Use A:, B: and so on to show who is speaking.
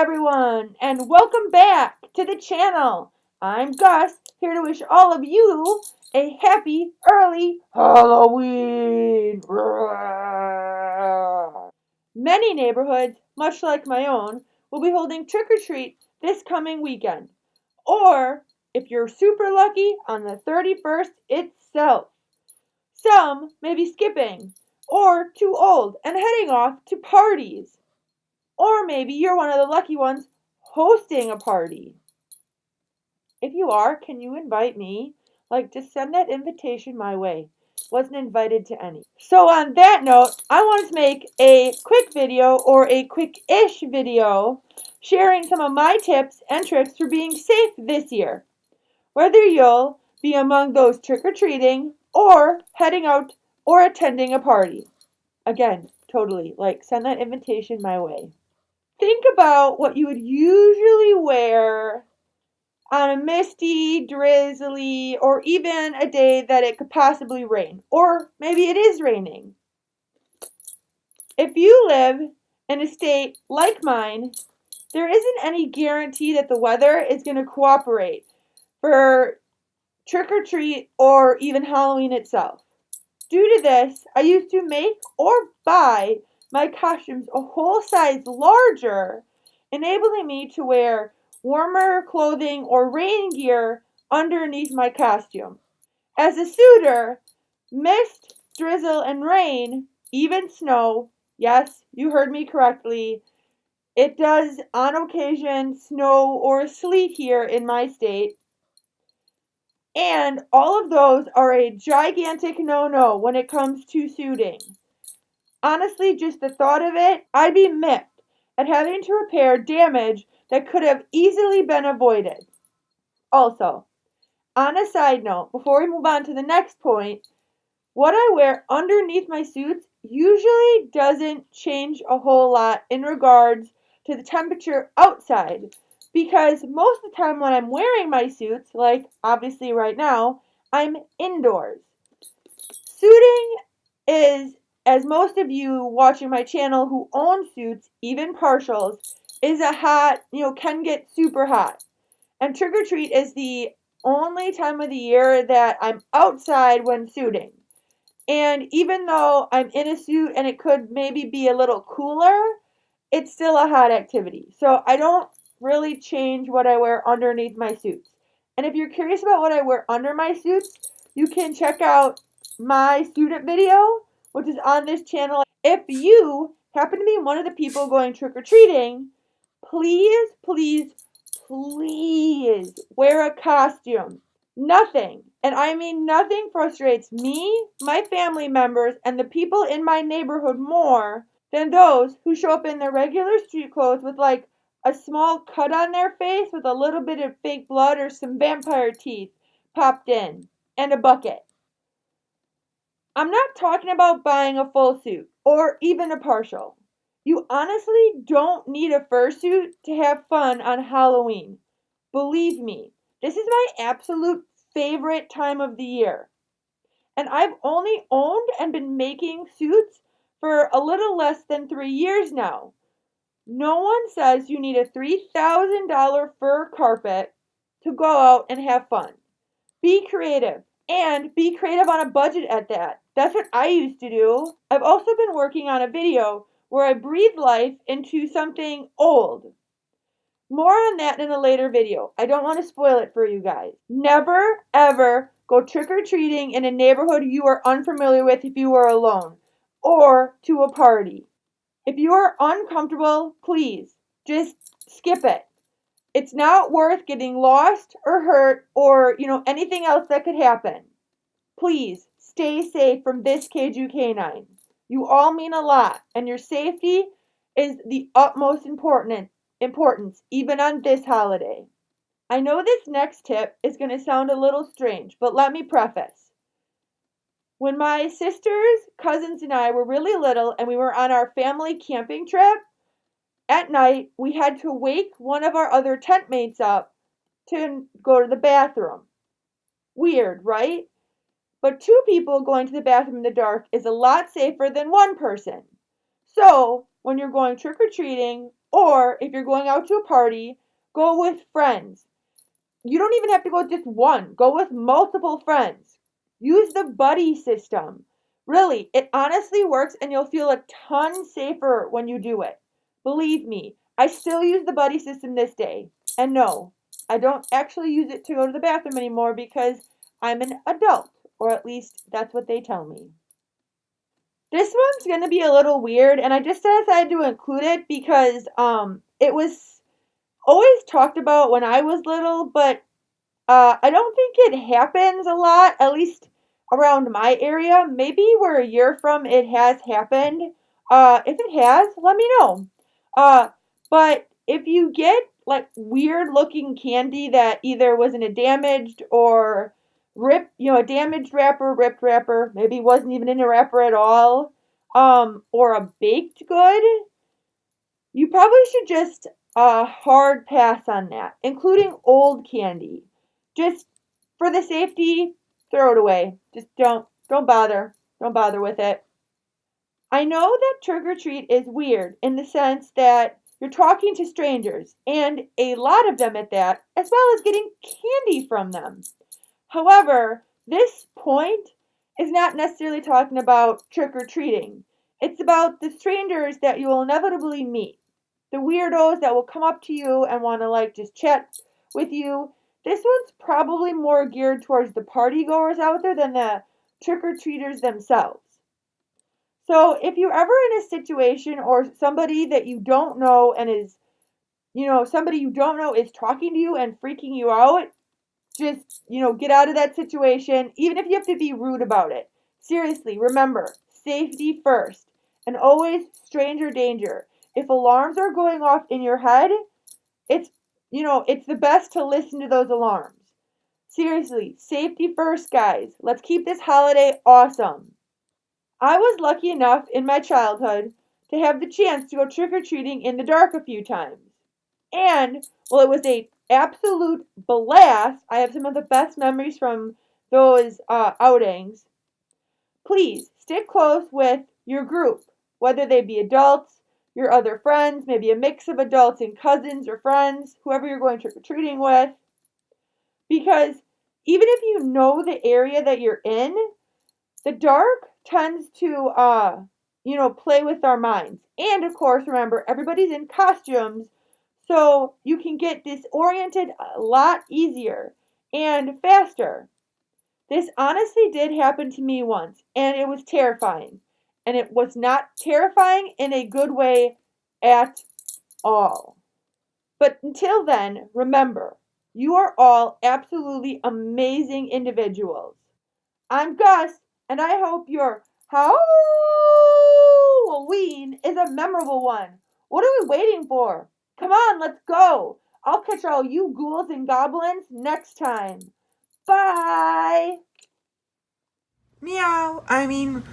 A: everyone, and welcome back to the channel. I'm Gus, here to wish all of you a happy early Halloween. Many neighborhoods, much like my own, will be holding trick-or-treat this coming weekend. Or, if you're super lucky, on the 31st itself. Some may be skipping, or too old and heading off to parties. Or maybe you're one of the lucky ones hosting a party. If you are, can you invite me? Just send that invitation my way. Wasn't invited to any. So on that note, I want to make a quick video or a quick-ish video sharing some of my tips and tricks for being safe this year. Whether you'll be among those trick-or-treating or heading out or attending a party. Again, totally, send that invitation my way. Think about what you would usually wear on a misty, drizzly, or even a day that it could possibly rain. Or maybe it is raining. If you live in a state like mine, there isn't any guarantee that the weather is going to cooperate for trick-or-treat or even Halloween itself. Due to this, I used to make or buy my costumes a whole size larger, enabling me to wear warmer clothing or rain gear underneath my costume. As a suitor, mist, drizzle, and rain, even snow, yes, you heard me correctly, it does on occasion snow or sleet here in my state. And all of those are a gigantic no-no when it comes to suiting. Honestly, just the thought of it, I'd be miffed at having to repair damage that could have easily been avoided. Also, on a side note, before we move on to the next point, what I wear underneath my suits usually doesn't change a whole lot in regards to the temperature outside. Because most of the time when I'm wearing my suits, like obviously right now, I'm indoors. Suiting is, as most of you watching my channel who own suits, even partials, is a hot, can get super hot. And trick-or-treat is the only time of the year that I'm outside when suiting. And even though I'm in a suit and it could maybe be a little cooler, it's still a hot activity. So I don't really change what I wear underneath my suits. And if you're curious about what I wear under my suits, you can check out my suit up video, which is on this channel. If you happen to be one of the people going trick-or-treating, please, please, please wear a costume. Nothing, and I mean nothing, frustrates me, my family members, and the people in my neighborhood more than those who show up in their regular street clothes with a small cut on their face with a little bit of fake blood or some vampire teeth popped in, and a bucket. I'm not talking about buying a full suit, or even a partial. You honestly don't need a fursuit to have fun on Halloween. Believe me, this is my absolute favorite time of the year. And I've only owned and been making suits for a little less than 3 years now. No one says you need a $3,000 fur carpet to go out and have fun. Be creative, and be creative on a budget at that. That's what I used to do. I've also been working on a video where I breathe life into something old. More on that in a later video. I don't want to spoil it for you guys. Never, ever go trick-or-treating in a neighborhood you are unfamiliar with if you are alone, or to a party. If you are uncomfortable, please, just skip it. It's not worth getting lost or hurt or, anything else that could happen. Please, stay safe from this Kaiju canine. You all mean a lot, and your safety is the utmost importance, even on this holiday. I know this next tip is going to sound a little strange, but let me preface. When my sisters, cousins, and I were really little and we were on our family camping trip, at night we had to wake one of our other tent mates up to go to the bathroom. Weird, right? But 2 people going to the bathroom in the dark is a lot safer than 1 person. So, when you're going trick-or-treating Or if you're going out to a party, go with friends. You don't even have to go with just one. Go with multiple friends. Use the buddy system. Really, it honestly works and you'll feel a ton safer when you do it. Believe me, I still use the buddy system this day. And no, I don't actually use it to go to the bathroom anymore because I'm an adult, or at least that's what they tell me. This one's going to be a little weird, and I just decided to include it because it was always talked about when I was little, but I don't think it happens a lot, at least around my area. Maybe where you're from it has happened. If it has, let me know. Uh, but if you get like weird looking candy that either was in a damaged or a damaged wrapper, ripped wrapper, maybe wasn't even in a wrapper at all, or a baked good, you probably should just hard pass on that, including old candy. Just for the safety, throw it away. Just don't bother. Don't bother with it. I know that trick or treat is weird in the sense that you're talking to strangers, and a lot of them at that, as well as getting candy from them. However, this point is not necessarily talking about trick or treating. It's about the strangers that you will inevitably meet. The weirdos that will come up to you and want to like just chat with you. This one's probably more geared towards the party goers out there than the trick or treaters themselves. So if you're ever in a situation or somebody that you don't know and is, somebody you don't know is talking to you and freaking you out, just, get out of that situation, even if you have to be rude about it. Seriously, remember, safety first and always stranger danger. If alarms are going off in your head, it's, it's the best to listen to those alarms. Seriously, safety first, guys. Let's keep this holiday awesome. I was lucky enough in my childhood to have the chance to go trick or treating in the dark a few times. And, well, it was a absolute blast. I have some of the best memories from those outings. Please stick close with your group, whether they be adults, your other friends, maybe a mix of adults and cousins or friends, whoever you're going trick or treating with. Because even if you know the area that you're in, the dark tends to, play with our minds. And of course, remember, everybody's in costumes, so you can get disoriented a lot easier and faster. This honestly did happen to me once, and it was terrifying. And it was not terrifying in a good way at all. But until then, remember, you are all absolutely amazing individuals. I'm Gus, and I hope your Howl-een is a memorable one. What are we waiting for? Come on, let's go. I'll catch all you ghouls and goblins next time. Bye. Meow. I mean...